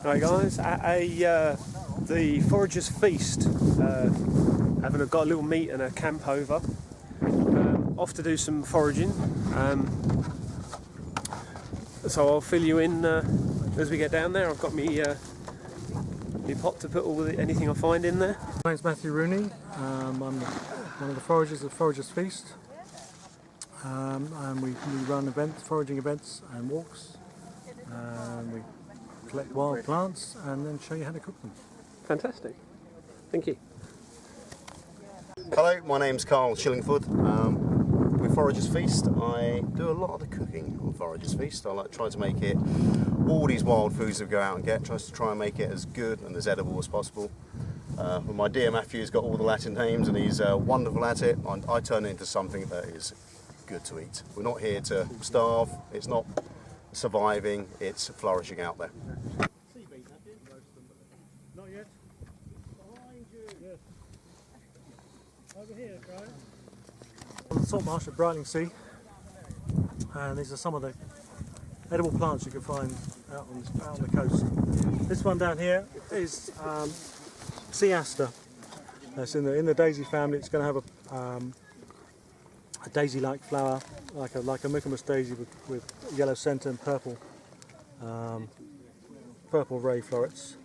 Hi guys, at the Foragers Feast, having got a little meet and a camp over, off to do some foraging, so I'll fill you in as we get down there. I've got me pot to put anything I find in there. My name's Matthew Rooney. I'm one of the foragers at Foragers Feast, and we run foraging events and walks, and we collect wild plants and then show you how to cook them. Fantastic, thank you. Hello, my name's Carl Shillingford. With Foragers Feast, I do a lot of the cooking on Foragers Feast. I like try to make it, all these wild foods that we go out and get, tries to try and make it as good and as edible as possible. My dear Matthew's got all the Latin names and he's wonderful at it. I turn it into something that is good to eat. We're not here to starve, it's not surviving, it's flourishing out there. Not yet. Behind you. Yes. Over here, guys. On the salt marsh at Brightling, and these are some of the edible plants you can find out on the coast. This one down here is sea aster. It's in the daisy family. It's going to have a daisy-like flower, like a Michaelmas daisy with yellow centre and purple ray florets.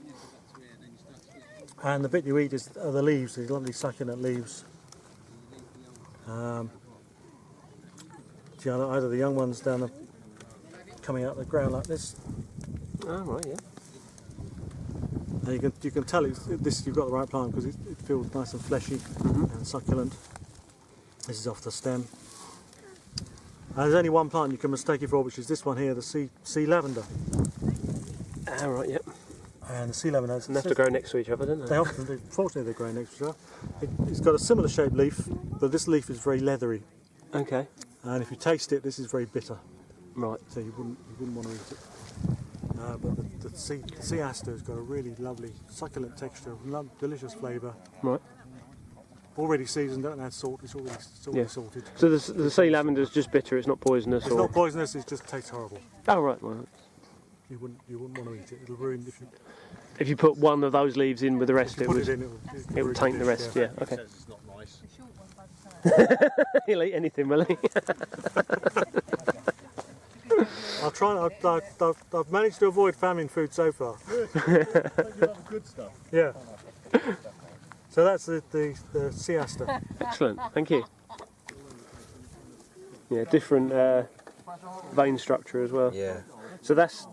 And the bit you eat are the leaves, these lovely succulent leaves. Either the young ones coming out of the ground like this. Oh right, yeah. And you can tell you've got the right plant because it feels nice and fleshy and succulent. This is off the stem. And there's only one plant you can mistake it for, which is this one here, the sea lavender. Oh right, yep. And the sea lavender, They have to grow next to each other, don't they? They often do. Fortunately, they grow next to each other. It's got a similar shaped leaf, but this leaf is very leathery. Okay. And if you taste it, this is very bitter. Right. So you wouldn't want to eat it. But the sea aster has got a really lovely, succulent texture, delicious flavour. Right. Already seasoned, don't add salt. It's already salted. So the sea lavender is just bitter. It's not poisonous. It's not poisonous. It just tastes horrible. Oh right. Well, you wouldn't want to eat it. It'll ruin if you put one of those leaves in with the rest, it would taint the rest. Yeah. Okay. It's not nice. He'll eat anything, will he? I'll try. I've managed to avoid famine food so far. Good. You love the good stuff. Yeah. So that's the sea aster. Excellent. Thank you. Yeah, different vein structure as well. Yeah. So that's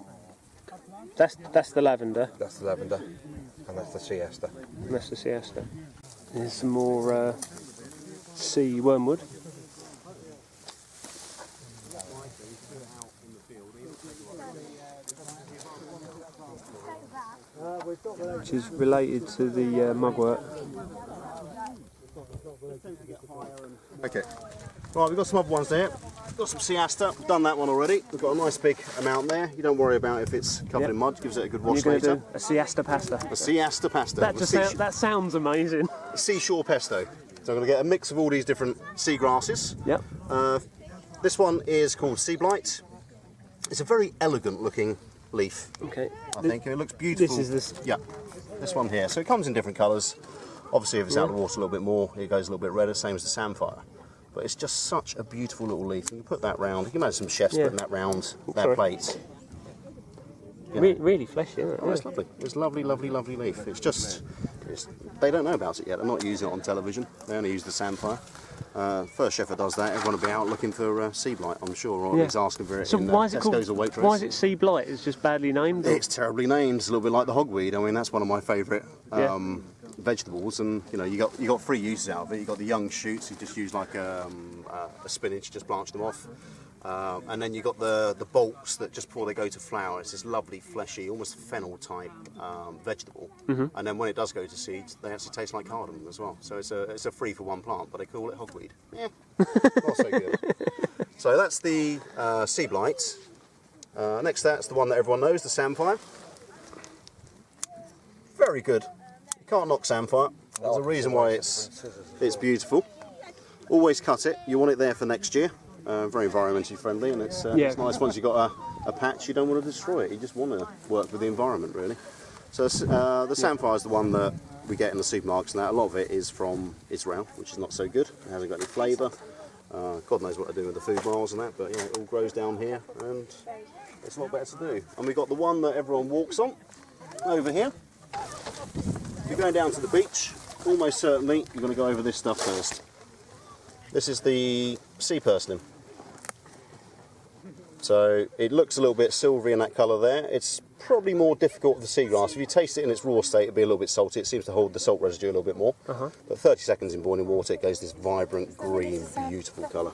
the lavender. That's the lavender, and that's the sea aster. And that's the sea aster. There's some more sea wormwood. Which is related to the mugwort. Okay. Right, we've got some other ones there. Got some sea aster. We've done that one already. We've got a nice big amount there. You don't worry about if it's covered in mud. Gives it a good wash You're later. do a sea aster pasta. A sea aster pasta. That sounds amazing. Seashore pesto. So I'm going to get a mix of all these different sea grasses. Yep. This one is called sea blight. It's a very elegant looking leaf. Okay. I think it looks beautiful. This is this. Yeah. This one here. So it comes in different colours. Obviously, if it's out of the water a little bit more, it goes a little bit redder. Same as the samphire. But it's just such a beautiful little leaf. You can put that round. You can imagine some chefs putting that round their plate. Really fleshy, isn't it? Oh, it's lovely. It's lovely, lovely, lovely leaf. It's just, they don't know about it yet. They're not using it on television. They only use the samphire. First chef that does that, everyone will be out looking for sea blight, I'm sure, or at least asking for it in Tesco's or Waitrose. Why is it sea blight? It's just badly named? Or? It's terribly named. It's a little bit like the hogweed. I mean, that's one of my favourite vegetables, and you got three uses out of it. You got the young shoots. You just use like a spinach, just blanch them off. And then you got the bulbs that just before they go to flower, it's this lovely, fleshy, almost fennel type vegetable. And then when it does go to seed, they actually taste like cardamom as well. So it's a free for one plant, but they call it hogweed. Yeah, not so good. So that's the sea blight. Next, that's the one that everyone knows, the samphire. Very good. You can't knock samphire. There's a reason why it's beautiful. Always cut it. You want it there for next year. Very environmentally friendly, and it's nice once you've got a patch, you don't want to destroy it. You just want to work with the environment, really. So the Samphire is the one that we get in the supermarkets now. A lot of it is from Israel, which is not so good. It hasn't got any flavour. God knows what to do with the food miles and that, but yeah, it all grows down here and it's a lot better to do. And we've got the one that everyone walks on over here. If you're going down to the beach, almost certainly you're going to go over this stuff first. This is the sea purslane. So it looks a little bit silvery in that colour there. It's probably more difficult with the seagrass. If you taste it in its raw state, it'll be a little bit salty. It seems to hold the salt residue a little bit more. But 30 seconds in boiling water, it goes this vibrant green, beautiful colour.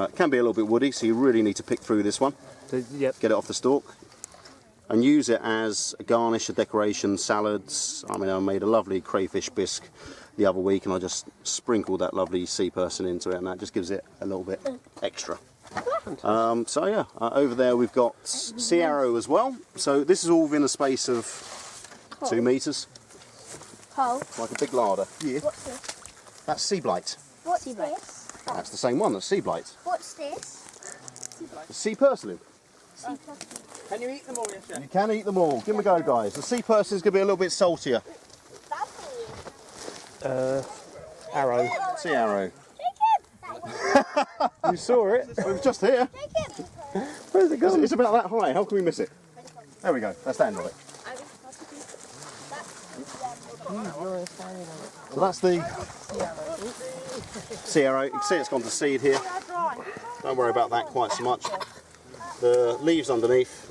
It can be a little bit woody, so you really need to pick through this one. Yep. Get it off the stalk. And use it as a garnish, a decoration, salads. I mean, I made a lovely crayfish bisque the other week and I just sprinkled that lovely sea purslane into it, and that just gives it a little bit extra. So yeah, over there we've got sea arrow as well. So this is all within a space of 2 metres. Hole. Like a big larder. Yeah. What's this? That's sea blight. What's this? That's the same one, that's sea blight. What's this? Sea purslane. Can you eat them all, yes, You can eat them all. Give them a go, guys. The sea purslane is going to be a little bit saltier. Arrow. Sea arrow. You saw it? It was just here. Where's it gone? It's about that high. How can we miss it? There we go. That's the end of it. So that's the sea arrow. You can see it's gone to seed here. Don't worry about that quite so much. The leaves underneath.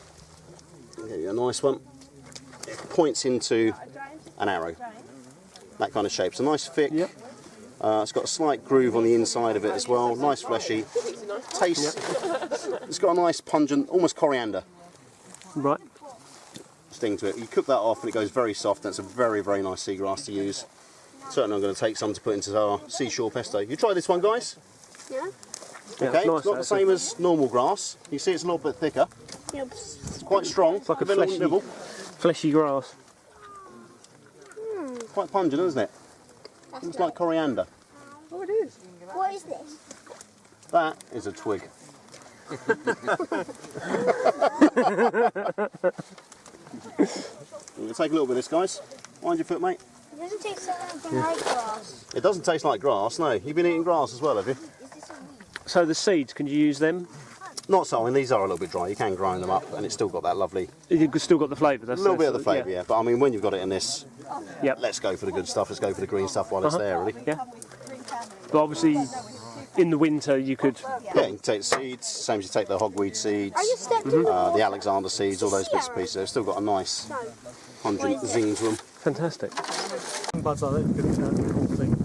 Get you a nice one. It points into an arrow. That kind of shape. It's a nice thick. Yep. It's got a slight groove on the inside of it as well. Nice fleshy taste. It's got a nice pungent, almost coriander Right. sting to it. You cook that off and it goes very soft, and it's a very, very nice seagrass to use. Certainly I'm going to take some to put into our seashore pesto. You try this one, guys? Yeah. Yeah, Okay, it's nice, it's not the actually. same as normal grass. You see it's a little bit thicker. Yep. It's quite strong. It's like a little fleshy- nibble. Fleshy grass. Quite pungent, isn't it? It's like coriander. Oh, it is. What is this? That is a twig. We'll take a little bit of this, guys. Mind your foot, mate. It doesn't taste anything like grass. It doesn't taste like grass, no. You've been eating grass as well, have you? Is this a weed? So the seeds, can you use them? Not so. I mean, these are a little bit dry. You can grind them up, and it's still got that lovely You've still got the flavour. a little bit of the flavour, yeah. But I mean, when you've got it in this, Yep. let's go for the good stuff. Let's go for the green stuff while it's there, really. Yeah. But obviously, in the winter, you could. Yeah, you can take the seeds, same as you take the hogweed seeds, Are you stepped in the the Alexander seeds, all those bits and pieces. They've still got a nice pungent zing to them. Fantastic. Buds are there, you can eat that the whole thing.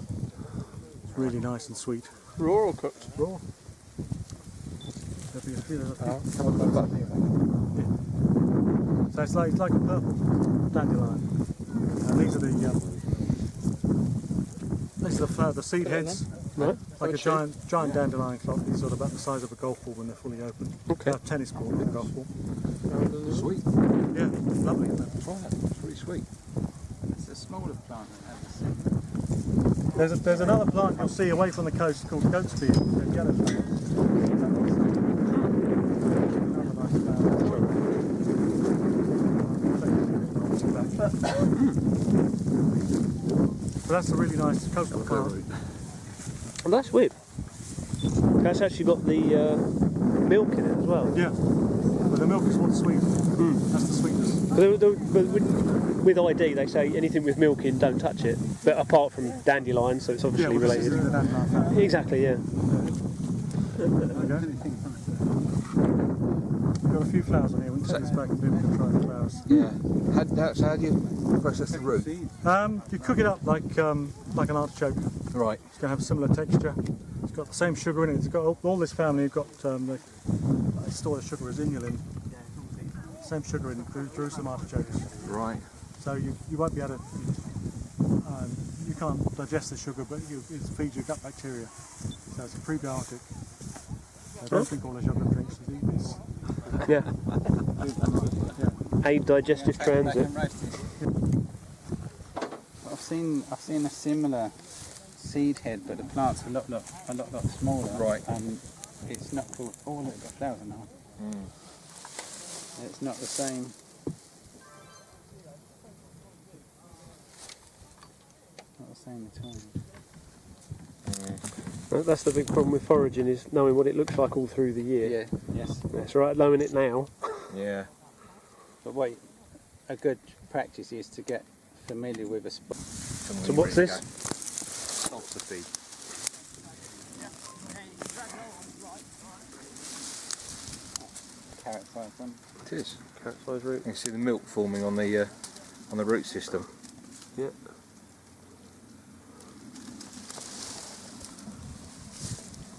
It's really nice and sweet. Raw or cooked? Raw. There'll be a few of them. So it's like a purple dandelion. And these are the seed heads. Right. Like a giant dandelion clock. These are about the size of a golf ball when they're fully open. Okay. A tennis ball, not a golf ball. Sweet. Yeah, lovely. Try it. It's pretty sweet. It's a smaller plant than that. There's another plant you'll see away from the coast called goat's beard. They're yellow flowers. But that's a really nice coconut plant. Well, that's weird. That's actually got the milk in it as well. Yeah, but the milk is what's sweet. That's the sweetness. But with ID, they say anything with milk in, don't touch it. But apart from dandelion, so it's obviously well, this is related. in the dandelion family. Exactly, yeah. Okay. We've got a few flowers on here. We can take this back and then we can try the flowers. Yeah. So how do you process the root? You cook it up like an artichoke. Right. It's going to have a similar texture. It's got the same sugar in it. It's got all this family have got they store the sugar as inulin. Same sugar in Jerusalem artichokes. Right. So you won't be able to. You can't digest the sugar, but it feeds your gut bacteria. So it's a prebiotic. So don't drink all the sugar drinks. Just eat this. Yeah. Aid digestive transit. I've seen a similar seed head, but the plant's a lot smaller. Right. And it's not called. Oh, look, got flowers now. It's not the same. Not the same at all. That's the big problem with foraging, is knowing what it looks like all through the year. Yeah, yes. That's right, knowing it now. Yeah. But wait, a good practice is to get familiar with a spot. So what's this? Lots to feed. Carrot size one. It is. Cat size root. You can see the milk forming on the root system. Yeah.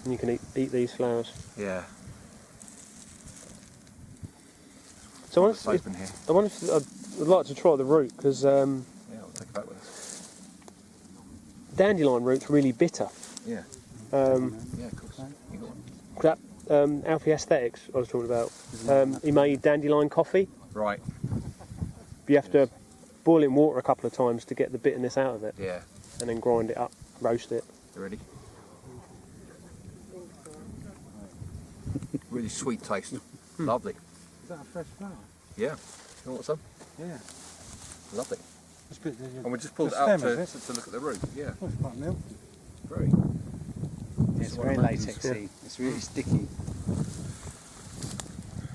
And you can eat these flowers. Yeah. So I It's open here. wonder if I'd like to try the root, because Yeah, we'll take it back with us. dandelion root's really bitter. Yeah. Um, Yeah, of course. You got one. that Alfie Aesthetics I was talking about, he made dandelion coffee. Right. You have to boil it in water a couple of times to get the bitterness out of it, Yeah. and then grind it up, roast it. You ready? Really sweet taste. Lovely. Is that a fresh flower? Yeah. You want some? Yeah. Lovely. It's a bit, And we just pulled it the out stem, is to look at the root. Yeah. it's quite milky. Very. It's very latexy. It's really sticky.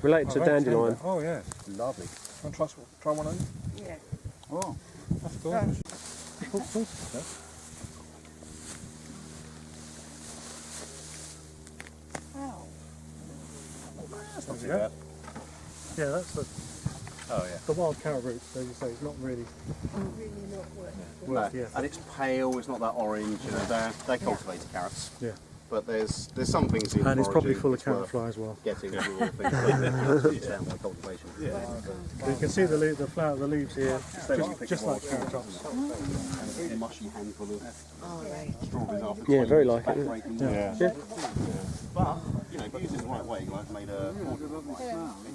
Related to dandelion. Oh yeah. Lovely. Want to try one on you? Yeah. Oh, that's gorgeous. Ow. That's not too bad. Yeah, that's the Oh yeah. wild carrot root. As you say, it's not really No. worth. Yeah. And it's pale, it's not that orange, you know, they're cultivated carrots. Yeah. But there's some things in And it's probably foraging full of that's carrot worth fly as well. getting with all things down by cultivation. You can see the leaves here, just like carrot tops. And a mushy handful of strawberries after Yeah, very like it. Yeah. Yeah. But, you know, if you use it the right way, like made a cordial, it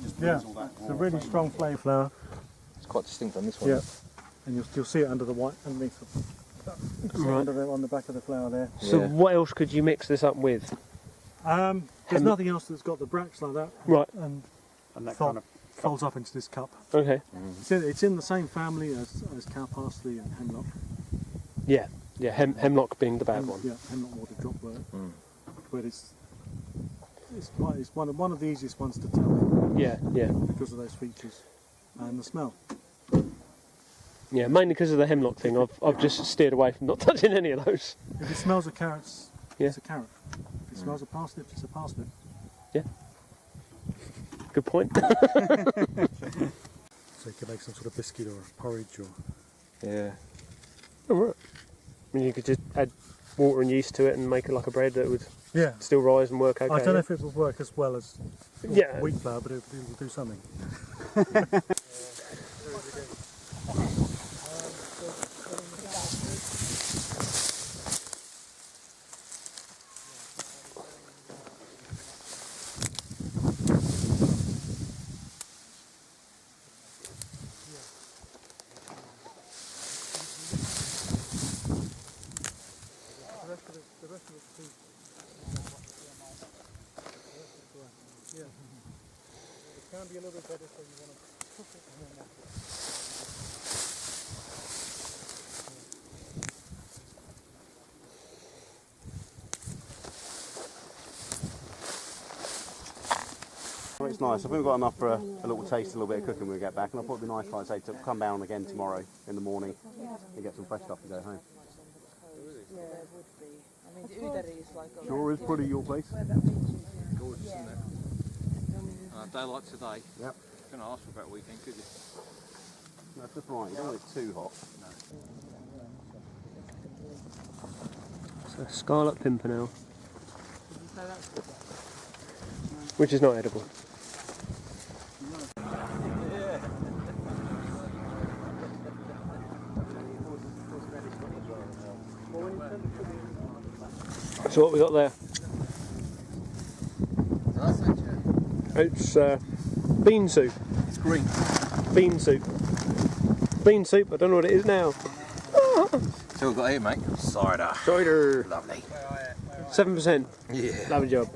just Yeah, brings all that it's a really strong flavour flower. It's quite distinct on this one. Yeah, and you'll see it under the white, underneath the, Right. on the back of the flower there. So Yeah. what else could you mix this up with? There's nothing else that's got the bracts like that, Right. and that folds up into this cup. Okay. It's in the same family as cow parsley and hemlock. Yeah. Yeah. Hemlock being the bad one. Yeah, hemlock water dropwort. But it's one of the easiest ones to tell Yeah. Yeah. because of those features and the smell. Yeah. Mainly because of the hemlock thing. I've just steered away from not touching any of those. If it smells of carrots, Yeah. it's a carrot. If it smells of parsnips, it's a parsnip. Good point. So you can make some sort of biscuit or a porridge or. Yeah. All right. I mean, you could just add water and yeast to it and make it like a bread that would Yeah. still rise and work okay. I don't know if it will work as well as Yeah. wheat flour, but it will do something. It can be a little bit better, so you want to cook it and then Well, it's nice. I think we've got enough for a little taste, a little bit of cooking when we get back. And I thought it'd be nice, like I say, to come down again tomorrow in the morning and get some fresh stuff to go home. Yeah, it would be. I mean, the Udari is like a Sure is pretty, your place. Gorgeous, isn't it? On a day like today, Yep. couldn't ask for a better weekend, could you? That's just right. You don't want it too hot. So Scarlet Pimpernel, which is not edible. So what we got there? It's bean soup. It's green. Bean soup. Bean soup. I don't know what it is now. So we've got here, mate. Cider. Cider. Lovely. 7%. Yeah. Lovely job.